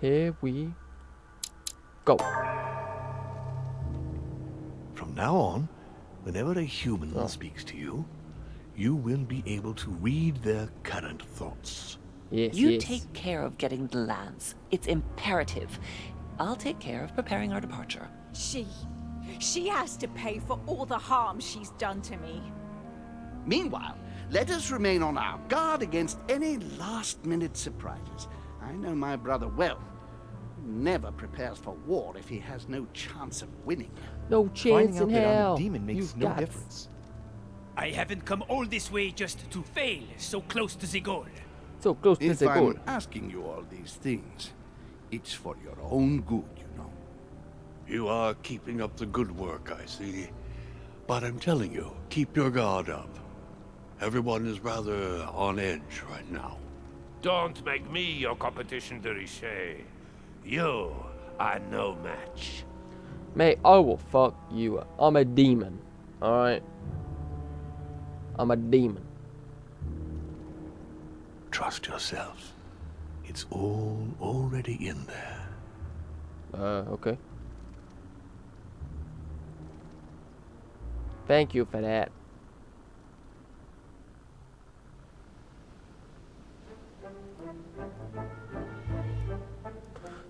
Here we go. From now on, whenever a human speaks to you, you will be able to read their current thoughts. Yes, You yes. take care of getting the lands. It's imperative. I'll take care of preparing our departure. She has to pay for all the harm she's done to me. Meanwhile, let us remain on our guard against any last-minute surprises. I know my brother well. He never prepares for war if he has no chance of winning. No chance Finding out in that I'm hell. a demon makes You no got difference. I haven't come all this way just to fail so close to the goal. So close to If the goal. I'm asking you all these things, it's for your own good, you know. You are keeping up the good work, I see. But I'm telling you, keep your guard up. Everyone is rather on edge right now. Don't make me your competition, de Richet. You are no match. Mate, I will fuck you up. I'm a demon. Alright? I'm a demon. Trust yourself. It's all already in there. Okay. Thank you for that.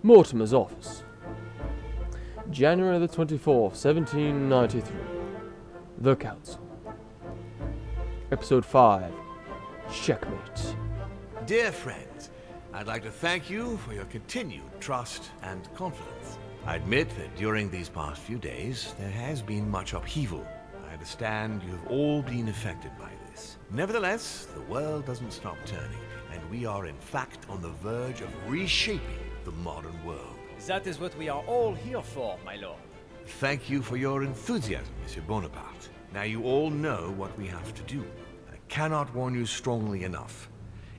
Mortimer's office. January the 24th, 1793. The Council. Episode 5. Checkmate. Dear friends, I'd like to thank you for your continued trust and confidence. I admit that during these past few days, there has been much upheaval. I understand you've all been affected by this. Nevertheless, the world doesn't stop turning, and we are in fact on the verge of reshaping the modern world. That is what we are all here for, my lord. Thank you for your enthusiasm, Monsieur Bonaparte. Now you all know what we have to do. I cannot warn you strongly enough.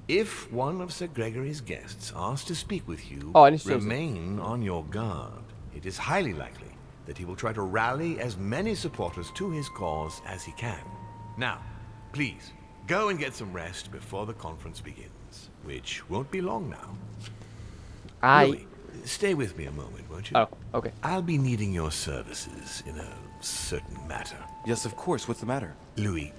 If one of Sir Gregory's guests asks to speak with you, remain on your guard. It is highly likely that he will try to rally as many supporters to his cause as he can. Now, please, go and get some rest before the conference begins, which won't be long now. Louis, stay with me a moment, won't you? Oh, okay. I'll be needing your services in a certain matter. Yes, of course. What's the matter? Louis,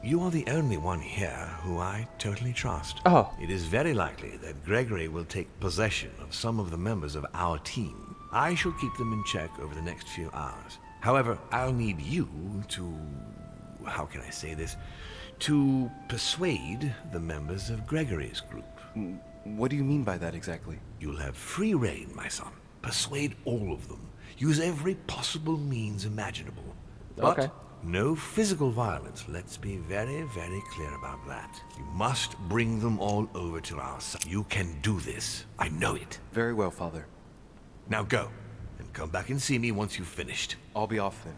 you are the only one here who I totally trust. Oh. It is very likely that Gregory will take possession of some of the members of our team. I shall keep them in check over the next few hours. However, I'll need you to... how can I say this? To persuade the members of Gregory's group. What do you mean by that exactly? You'll have free rein, my son. Persuade all of them. Use every possible means imaginable. But no physical violence. Let's be very, very clear about that. You must bring them all over to our side. You can do this. I know it. Very well, Father. Now go, and come back and see me once you've finished. I'll be off then.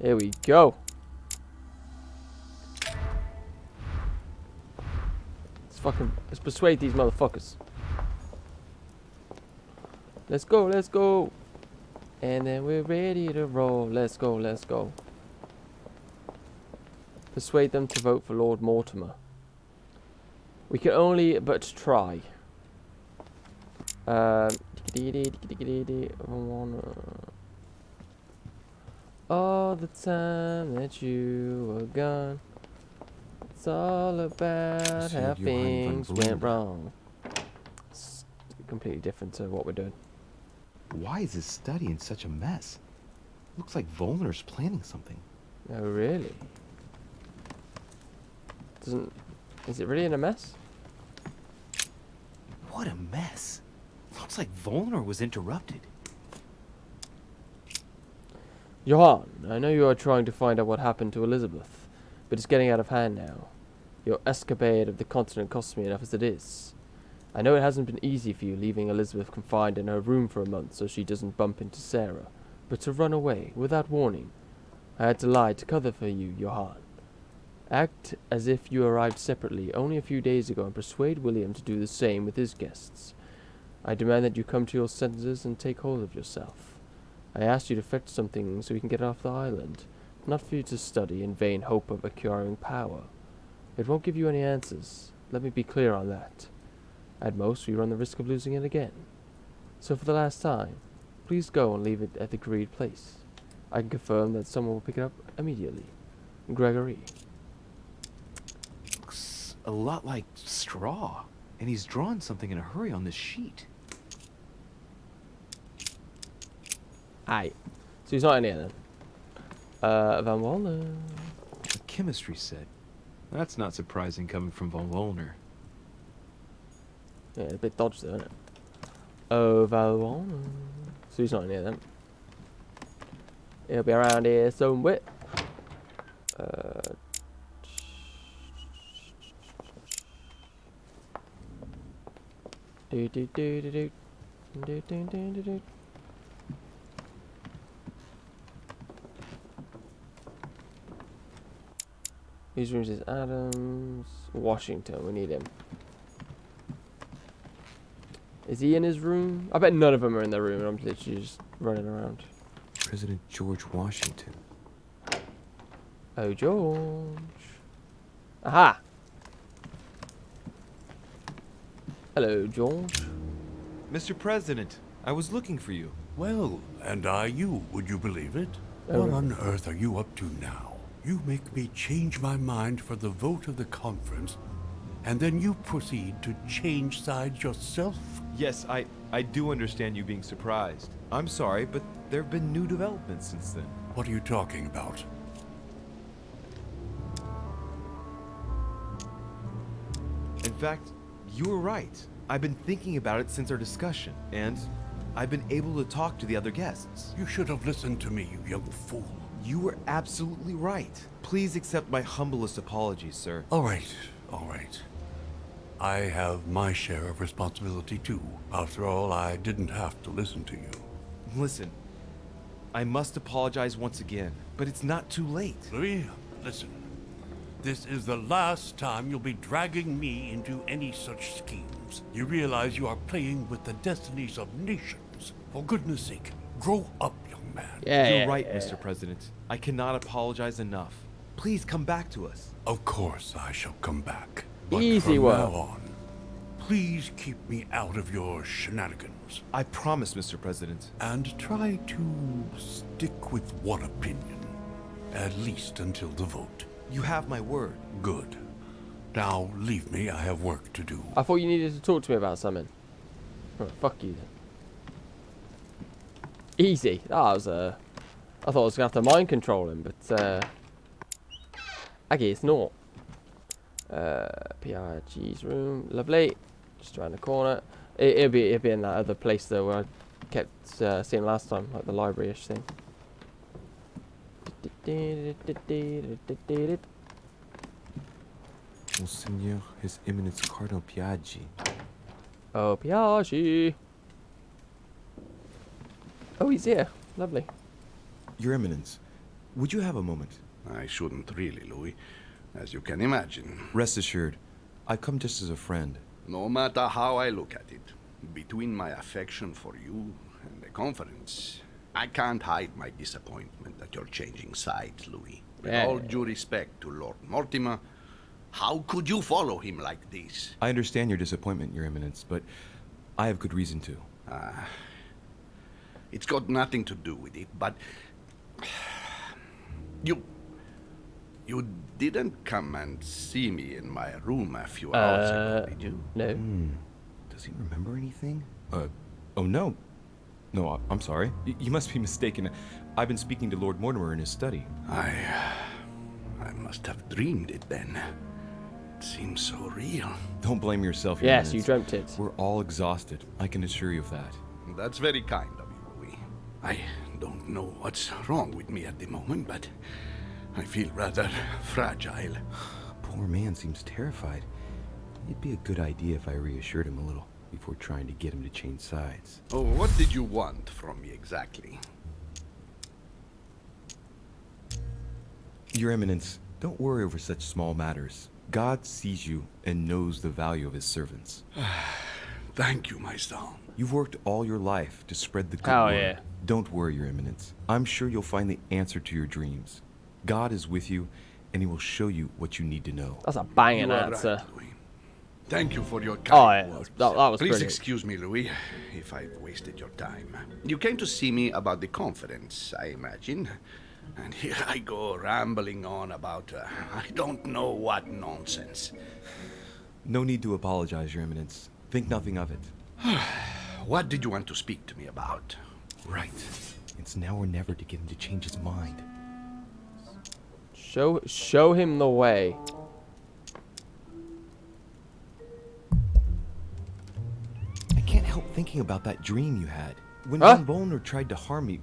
Here we go. Let's persuade these motherfuckers. Let's go, let's go. And then we're ready to roll. Let's go, let's go. Persuade them to vote for Lord Mortimer. We can only but try. All the time that you were gone. It's all about how things went wrong. It's completely different to what we're doing. Why is this study in such a mess? Looks like Volner's planning something. Oh, really? Is it really in a mess? What a mess. Looks like Volner was interrupted. Johann, I know you are trying to find out what happened to Elizabeth, but it's getting out of hand now. Your escapade of the continent costs me enough as it is. I know it hasn't been easy for you leaving Elizabeth confined in her room for a month so she doesn't bump into Sarah, but to run away, without warning. I had to lie to cover for you, Johann. Act as if you arrived separately only a few days ago and persuade William to do the same with his guests. I demand that you come to your senses and take hold of yourself. I asked you to fetch something so we can get off the island, not for you to study in vain hope of acquiring power. It won't give you any answers. Let me be clear on that. At most, we run the risk of losing it again. So for the last time, please go and leave it at the agreed place. I can confirm that someone will pick it up immediately. Gregory. Looks a lot like straw. And he's drawn something in a hurry on this sheet. Aye. So he's not in here then. Van Wallen. A chemistry set. That's not surprising coming from Von Wollner. Yeah, a bit dodged though, isn't it? Oh, Van Wallen. So he's not in here then. He'll be around here somewhere. Do do do do do do do do do do. Whose rooms is Adams? Washington, we need him. Is he in his room? I bet none of them are in their room and I'm literally just running around. President George Washington. Oh, George. Aha! Hello, George. Mr. President, I was looking for you. Well, and I you, would you believe it? What on earth are you up to now? You make me change my mind for the vote of the conference, and then you proceed to change sides yourself? Yes, I do understand you being surprised. I'm sorry, but there have been new developments since then. What are you talking about? In fact, you were right. I've been thinking about it since our discussion, and I've been able to talk to the other guests. You should have listened to me, you young fool. You were absolutely right. Please accept my humblest apologies, sir. All right, all right. I have my share of responsibility too. After all, I didn't have to listen to you. Listen, I must apologize once again, but it's not too late. Louis, listen. This is the last time you'll be dragging me into any such schemes. You realize you are playing with the destinies of nations. For goodness sake, grow up, young man. You're right, Mr. President. I cannot apologize enough. Please come back to us. Of course I shall come back. But Easy from one. now on, please keep me out of your shenanigans. I promise, Mr. President. And try to stick with one opinion. At least until the vote. You have my word. Good. Now leave me, I have work to do. I thought you needed to talk to me about something. Oh, fuck you then. Easy. That was I thought I was gonna have to mind control him, but I guess not. PRG's room, lovely. Just around the corner. It'll be in that other place though where I kept seeing last time, like the library-ish thing. Monseigneur, His Eminence Cardinal Piaggi. Oh, Piaggi. Oh, he's here. Lovely. Your Eminence, would you have a moment? I shouldn't really, Louis, as you can imagine. Rest assured, I come just as a friend. No matter how I look at it, between my affection for you and the conference, I can't hide my disappointment that you're changing sides, Louis. With all due respect to Lord Mortimer, how could you follow him like this? I understand your disappointment, Your Eminence, but I have good reason to. It's got nothing to do with it, but you didn't come and see me in my room a few hours ago, did you? No. Does he remember anything? Oh no. No, I'm sorry. You must be mistaken. I've been speaking to Lord Mortimer in his study. I must have dreamed it then. It seems so real. Don't blame yourself, Your Yes, Eminence. you dreamt it. We're all exhausted. I can assure you of that. That's very kind of you, Louis. I don't know what's wrong with me at the moment, but I feel rather fragile. Poor man seems terrified. It'd be a good idea if I reassured him a little before trying to get him to change sides. Oh, what did you want from me exactly? Your Eminence, don't worry over such small matters. God sees you and knows the value of his servants. Thank you, my son. You've worked all your life to spread the good Hell word. yeah. Don't worry, Your Eminence. I'm sure you'll find the answer to your dreams. God is with you, and he will show you what you need to know. That's a banging You are answer. right, Louis. Thank you for your Oh, kind yeah, words. that was Please brilliant. excuse me, Louis, if I've wasted your time. You came to see me about the conference, I imagine. And here I go rambling on about I don't know what nonsense. No need to apologize, Your Eminence. Think nothing of it. What did you want to speak to me about? Right. It's now or never to get him to change his mind. Show him the way. I can't help thinking about that dream you had. When Huh? Von Bollner tried to harm me,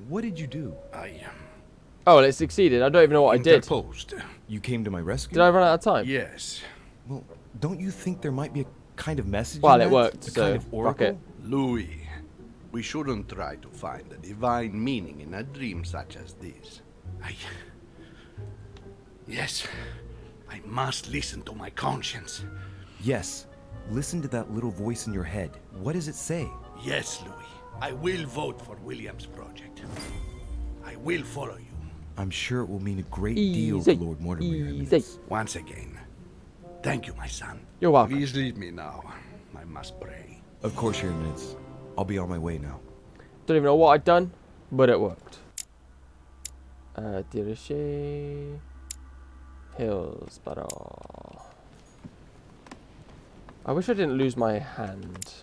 what did you do? Oh, well, it succeeded. I don't even know what I did. Interposed. You came to my rescue? Did I run out of time? Yes. Well, don't you think there might be a kind of message Well, in it that? worked, A so kind of fuck oracle? it. Louis, we shouldn't try to find a divine meaning in a dream such as this. Yes, I must listen to my conscience. Yes. Listen to that little voice in your head. What does it say? Yes, Louis, I will vote for William's project. I will follow you. I'm sure it will mean a great Easy. deal to Lord Mortimer. Your Easy. Eminence. Once again, thank you, my son. You're welcome. Please leave me now. I must pray. Of course, Your Eminence. I'll be on my way now. Don't even know what I'd done, but it worked. Dirashe Hillsborough. I wish I didn't lose my hand.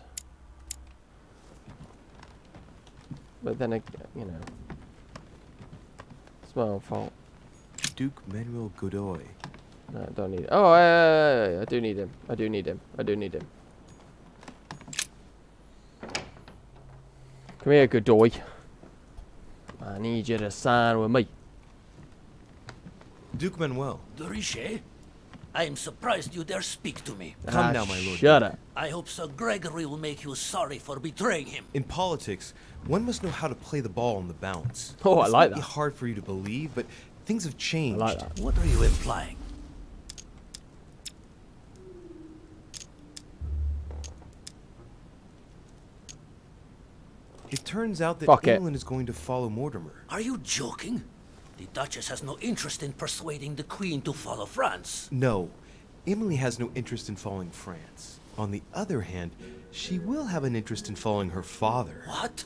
But then, you know, it's my own fault. Duke Manuel Godoy. No, I don't need it. Oh, I do need him. I do need him. I do need him. Come here, Godoy. I need you to sign with me. Duke Manuel. De Richet? I am surprised you dare speak to me. Come now, my lord. Shut up. I hope Sir Gregory will make you sorry for betraying him. In politics, one must know how to play the ball on the bounce. Oh, I This like might be that. hard for you to believe, but things have changed. I like that. What are you implying? It turns out that Fuck it. England is going to follow Mortimer. Are you joking? The Duchess has no interest in persuading the Queen to follow France. No, Emily has no interest in following France. On the other hand, she will have an interest in following her father. What?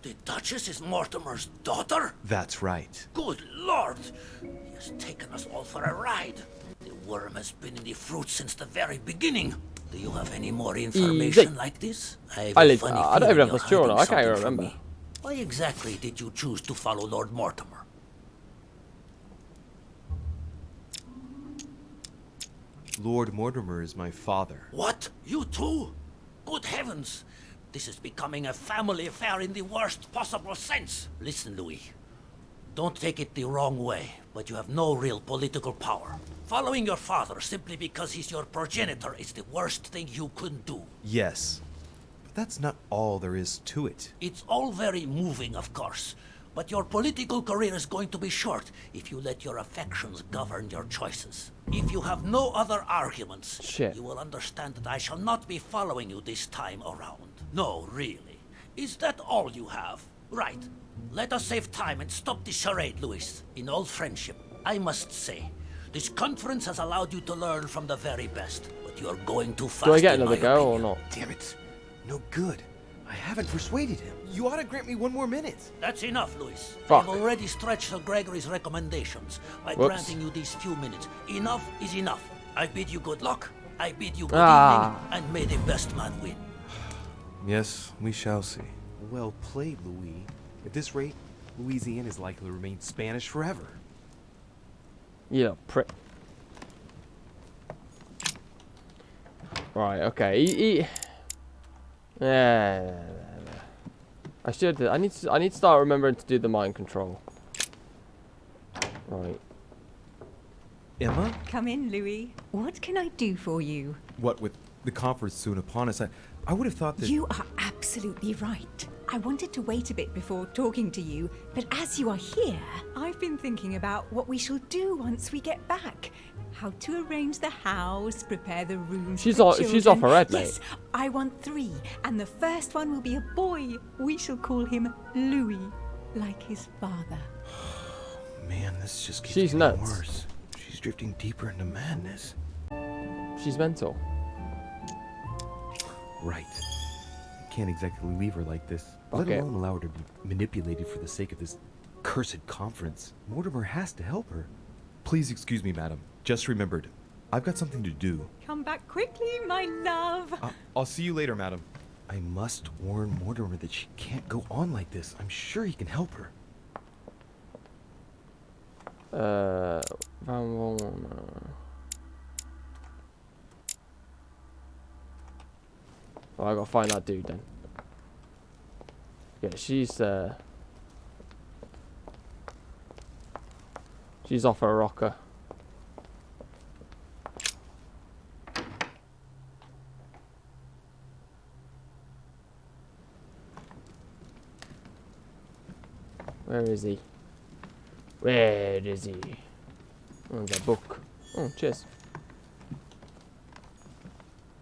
The Duchess is Mortimer's daughter? That's right. Good Lord! He has taken us all for a ride. The worm has been in the fruit since the very beginning. Do you have any more information like this? I I don't even have the show now. I can't even remember. Why exactly did you choose to follow Lord Mortimer? Lord Mortimer is my father. What? You too? Good heavens! This is becoming a family affair in the worst possible sense. Listen, Louis. Don't take it the wrong way, but you have no real political power. Following your father simply because he's your progenitor is the worst thing you could do. Yes, but that's not all there is to it. It's all very moving, of course, but your political career is going to be short if you let your affections govern your choices. If you have no other arguments, Shit. you will understand that I shall not be following you this time around. No, really. Is that all you have? Right. Let us save time and stop this charade, Louis. In all friendship, I must say, this conference has allowed you to learn from the very best, but you are going too fast. Do I get in another my go or opinion. not? Damn it. No good. I haven't persuaded him. You ought to grant me one more minute. That's enough, Louis. Fuck. I've already stretched Sir Gregory's recommendations by Whoops. granting you these few minutes. Enough is enough. I bid you good luck. I bid you good Ah. evening, and may the best man win. Yes, we shall see. Well played, Louis. At this rate, Louisiana is likely to remain Spanish forever. You little prick. Right, okay. Yeah. I should. I need to start remembering to do the mind control. Right. Emma? Come in, Louis. What can I do for you? What with the conference soon upon us, I would have thought that... You are absolutely right. I wanted to wait a bit before talking to you, but as you are here, I've been thinking about what we shall do once we get back. How to arrange the house, prepare the rooms She's for off. the She's off her children. head, mate. Yes, I want 3, and the first one will be a boy. We shall call him Louis, like his father. Man, this just keeps She's getting nuts. worse. She's drifting deeper into madness. She's mental. Right. I can't exactly leave her like this. Okay. Let alone allow her to be manipulated for the sake of this cursed conference. Mortimer has to help her. Please excuse me, madam. Just remembered. I've got something to do. Come back quickly, my love. I'll see you later, madam. I must warn Mortimer that she can't go on like this. I'm sure he can help her. Oh, I gotta find that dude then. Yeah, she's off her rocker. Where is he? Where is he? Oh, the book. Oh, cheers.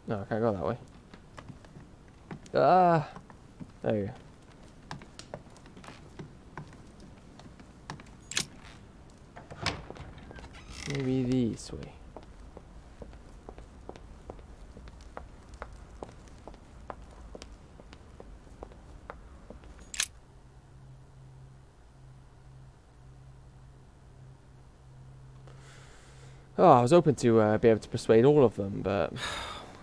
No, I can't go that way. Ah! There you go. Maybe this way. Oh, I was hoping to be able to persuade all of them, but...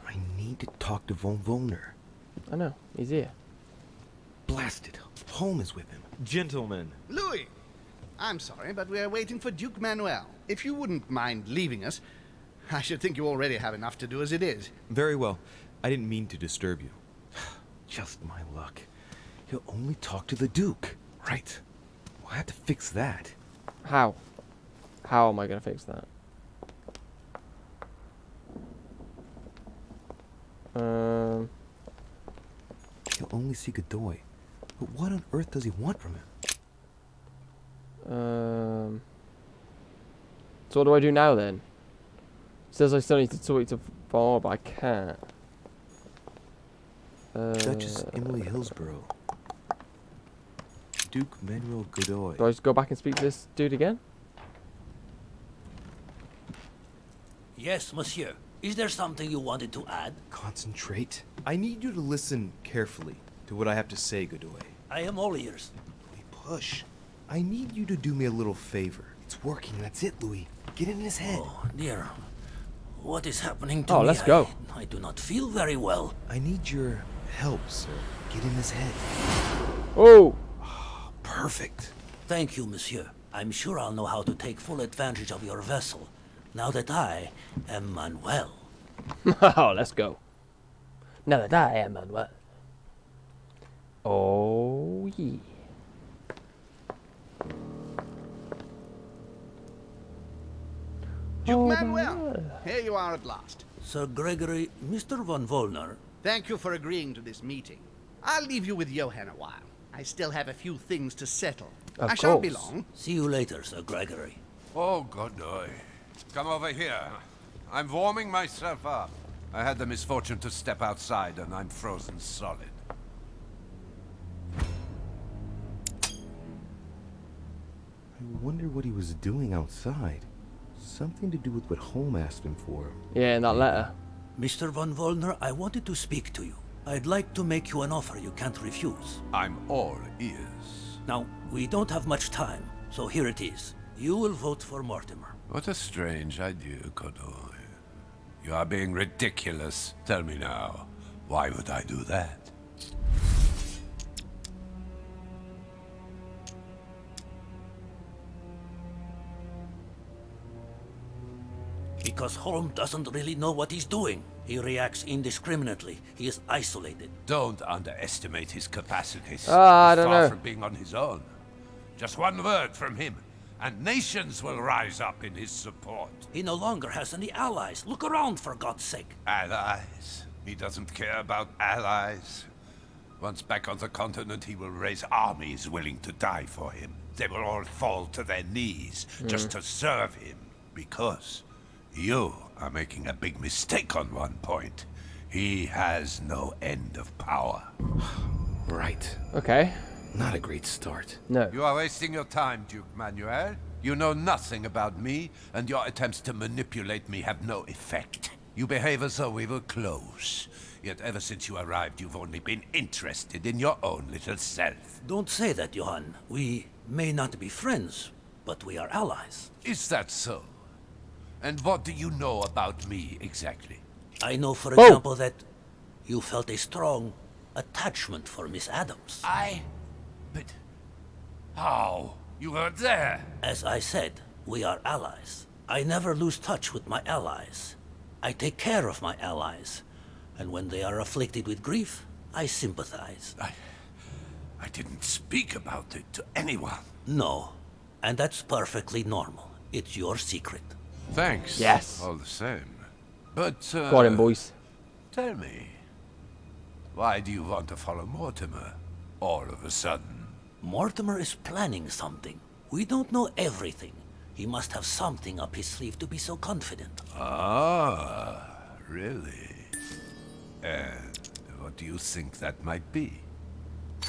I need to talk to von Wollner. I know, he's here. Blasted. Holmes is with him. Gentlemen. Louis! I'm sorry, but we're waiting for Duke Manuel. If you wouldn't mind leaving us, I should think you already have enough to do as it is. Very well. I didn't mean to disturb you. Just my luck. He'll only talk to the Duke. Right. We'll have to fix that. How? How am I going to fix that? He'll only see Godoy. But what on earth does he want from him? So what do I do now then? It says I still need to talk to Bar, but I can't. Duchess Emily Hillsborough. Duke Manuel Godoy. Do I just go back and speak to this dude again? Yes, monsieur. Is there something you wanted to add? Concentrate. I need you to listen carefully to what I have to say, Godoy. I am all ears. Louis, push. I need you to do me a little favor. It's working, that's it, Louis. Get in his head. Oh, dear. What is happening to me? Oh, let's go. I do not feel very well. I need your help, sir. Get in his head. Oh! Perfect. Thank you, monsieur. I'm sure I'll know how to take full advantage of your vessel, now that I am Manuel. Oh, let's go. Now that I am Manuel. Oh, yeah. Duke Manuel, here you are at last. Sir Gregory, Mr. von Wollner. Thank you for agreeing to this meeting. I'll leave you with Johann a while. I still have a few things to settle. I shan't be long. See you later, Sir Gregory. Oh, Godoy. Come over here. I'm warming myself up. I had the misfortune to step outside and I'm frozen solid. I wonder what he was doing outside. Something to do with what Holmes asked him for. Yeah, in that letter. Mr. von Wollner, I wanted to speak to you. I'd like to make you an offer you can't refuse. I'm all ears. Now, we don't have much time, so here it is. You will vote for Mortimer. What a strange idea, Godoy. You are being ridiculous. Tell me now, why would I do that? Because Holmes doesn't really know what he's doing. He reacts indiscriminately. He is isolated. Don't underestimate his capacities. I He's don't far know. from being on his own. Just one word from him, and nations will rise up in his support. He no longer has any allies. Look around, for God's sake. Allies? He doesn't care about allies. Once back on the continent, he will raise armies willing to die for him. They will all fall to their knees just to serve him. Because you are making a big mistake on one point. He has no end of power. Right. Okay. Not a great start. No. You are wasting your time, Duke Manuel. You know nothing about me, and your attempts to manipulate me have no effect. You behave as though we were close. Yet ever since you arrived, you've only been interested in your own little self. Don't say that, Johann. We may not be friends, but we are allies. Is that so? And what do you know about me, exactly? I know, for example, that you felt a strong attachment for Miss Adams. But... how? You were there? As I said, we are allies. I never lose touch with my allies. I take care of my allies. And when they are afflicted with grief, I sympathize. I didn't speak about it to anyone. No. And that's perfectly normal. It's your secret. Thanks. Yes. All the same. But, Got him, boys. Tell me, why do you want to follow Mortimer all of a sudden? Mortimer is planning something. We don't know everything. He must have something up his sleeve to be so confident. Ah, really? And what do you think that might be?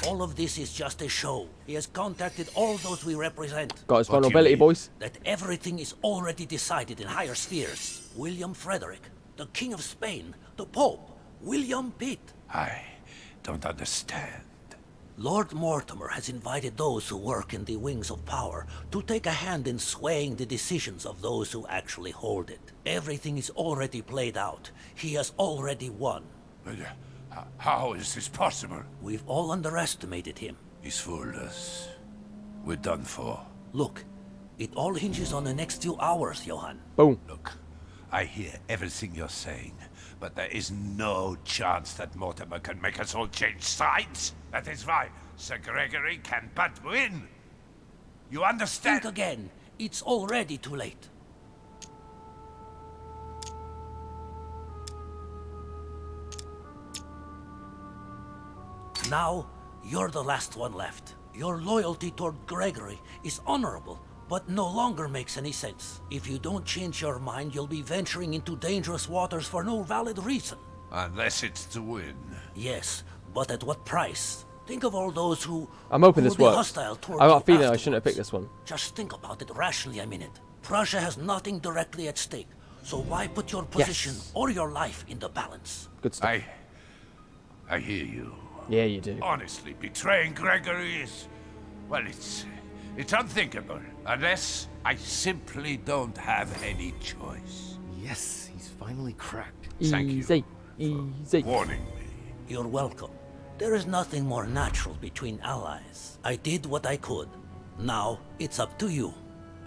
All of this is just a show. He has contacted all those we represent. Got his vulnerability, boys. That everything is already decided in higher spheres. William Frederick, the King of Spain, the Pope, William Pitt. I don't understand. Lord Mortimer has invited those who work in the wings of power to take a hand in swaying the decisions of those who actually hold it. Everything is already played out. He has already won. But, how is this possible? We've all underestimated him. He's fooled us. We're done for. Look, it all hinges on the next few hours, Johann. Boom. Look, I hear everything you're saying, but there is no chance that Mortimer can make us all change sides. That is why Sir Gregory can but win. You understand? Think again. It's already too late. Now, you're the last one left. Your loyalty toward Gregory is honorable, but no longer makes any sense. If you don't change your mind, you'll be venturing into dangerous waters for no valid reason. Unless it's to win. Yes, but at what price? Think of all those who I'm hoping will this be works. hostile toward I got a you feeling I shouldn't have afterwards. picked this one. Just think about it rationally a minute. Prussia has nothing directly at stake, so why put your position or your life in the balance? Good stuff. I hear you. Yeah, you do. Honestly, betraying Gregory is... well, it's unthinkable. Unless I simply don't have any choice. Yes, he's finally cracked. Thank you Easy. warning me. You're welcome. There is nothing more natural between allies. I did what I could. Now, it's up to you.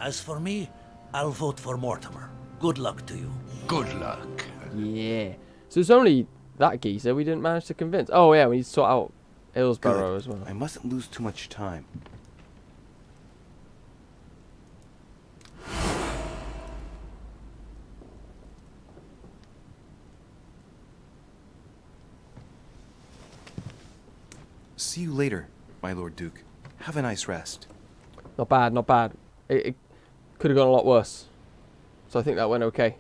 As for me, I'll vote for Mortimer. Good luck to you. Good luck. Yeah. So it's only that geezer we didn't manage to convince. Oh yeah, we need to sort out Hillsborough Good. as well. I mustn't lose too much time. See you later, my Lord Duke. Have a nice rest. Not bad, not bad. It could have gone a lot worse. So I think that went okay.